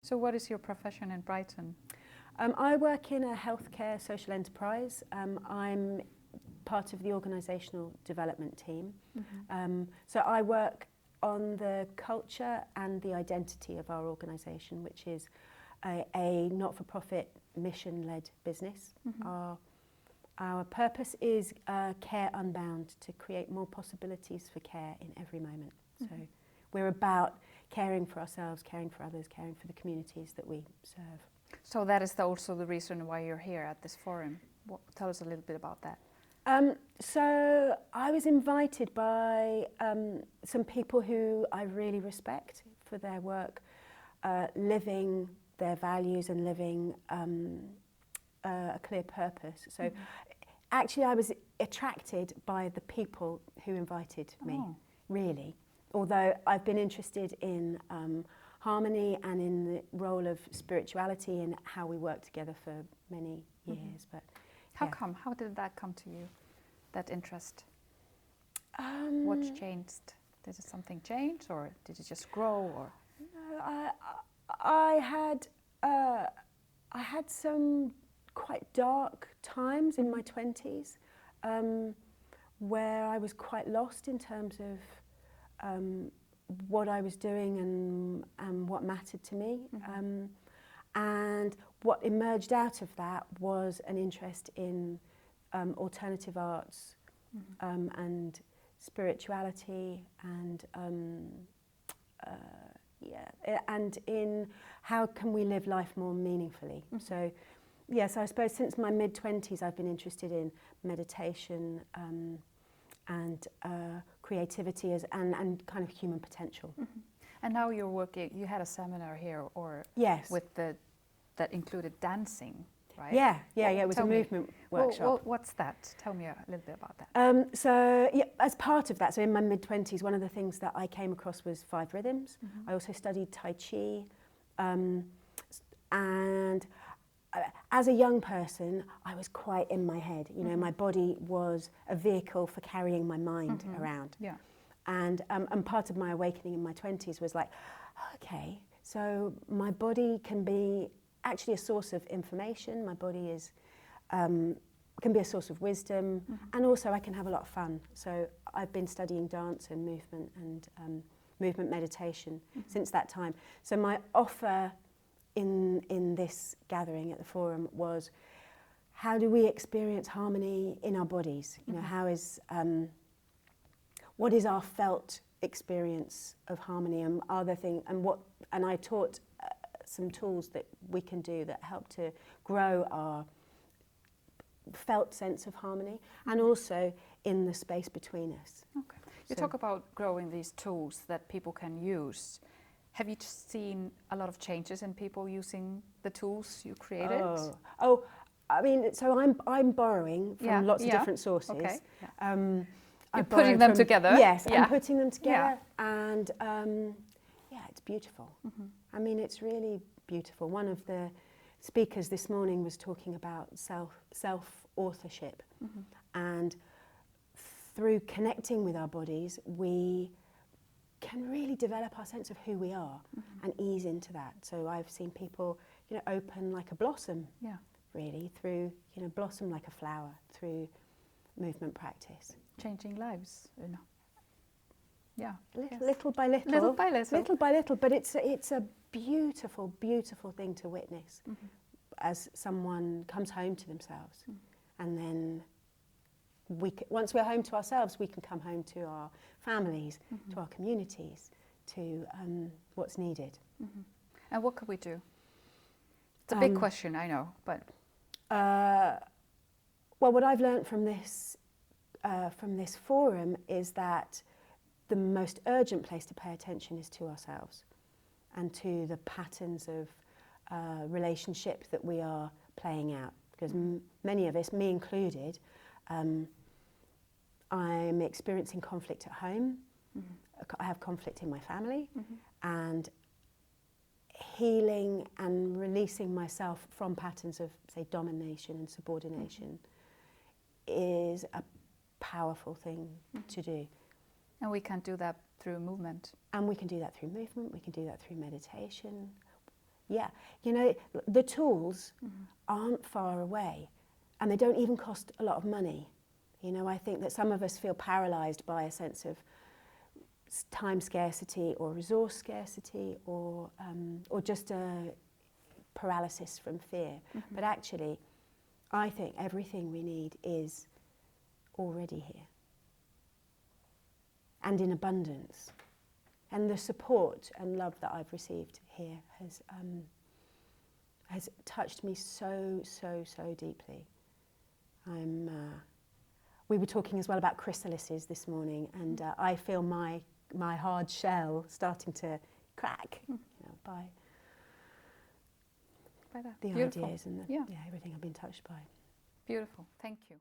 So what is your profession in Brighton? I work in a healthcare social enterprise. I'm part of the organisational development team. So I work on the culture and the identity of our organisation, which is a not-for-profit mission-led business. Our purpose is care unbound, to create more possibilities for care in every moment. So we're about caring for ourselves, caring for others, caring for the communities that we serve. So that is also the reason why you're here at this forum. Tell us a little bit about that. So I was invited by some people who I really respect for their work, living their values and living a clear purpose. So actually I was attracted by the people who invited me, really. Although I've been interested in harmony and in the role of spirituality and how we work together for many years. But how come? How did that come to you, that interest? What's changed? Did something change, or did it just grow? Or no, I had some quite dark times in my 20s where I was quite lost in terms of what I was doing and what mattered to me. And what emerged out of that was an interest in alternative arts and spirituality and and in how can we live life more meaningfully. So yes, I suppose since my mid-20s I've been interested in meditation and creativity and kind of human potential. And now you're working, you had a seminar here, or yes, with that included dancing, right? Yeah, it was a movement workshop. What's that? Tell me a little bit about that. So yeah, as part of that, so in my mid-20s, one of the things that I came across was 5 rhythms. I also studied Tai Chi, and as a young person, I was quite in my head. You know, my body was a vehicle for carrying my mind around. Yeah. And part of my awakening in my 20s was like, okay, so my body can be actually a source of information. My body is can be a source of wisdom, and also I can have a lot of fun. So I've been studying dance and movement and movement meditation since that time. So my offer in this gathering at the forum was, how do we experience harmony in our bodies? You know, how is what is our felt experience of harmony, and other thing, and I taught some tools that we can do that help to grow our felt sense of harmony, and also in the space between us. Okay. You talk about growing these tools that people can use. Have you seen a lot of changes in people using the tools you created? Oh, I mean, so I'm borrowing from lots of different sources. Okay. You're putting them together? Yes, I'm putting them together, and it's beautiful. I mean, it's really beautiful. One of the speakers this morning was talking about self-authorship, and through connecting with our bodies, we can really develop our sense of who we are and ease into that. So I've seen people, you know, open like a blossom, really, through, you know, blossom like a flower through movement practice. Changing lives, you know. Yeah. Little by little. Little by little. Little by little, but it's a beautiful, beautiful thing to witness as someone comes home to themselves. And then once we're home to ourselves, we can come home to our families, to our communities, to what's needed. And what could we do? It's a big question, I know, but... well, what I've learned from this forum is that the most urgent place to pay attention is to ourselves and to the patterns of relationship that we are playing out. Because many of us, me included, I'm experiencing conflict at home. I have conflict in my family, and healing and releasing myself from patterns of, say, domination and subordination is a powerful thing to do. And we can do that through movement. And we can do that through movement, we can do that through meditation. Yeah, you know, the tools aren't far away, and they don't even cost a lot of money. You know, I think that some of us feel paralysed by a sense of time scarcity or resource scarcity or just a paralysis from fear. But actually, I think everything we need is already here and in abundance. And the support and love that I've received here has touched me so, so, so deeply. We were talking as well about chrysalises this morning, and I feel my hard shell starting to crack, you know, by By that. the Beautiful. ideas and Yeah. everything I've been touched by. Beautiful. Thank you.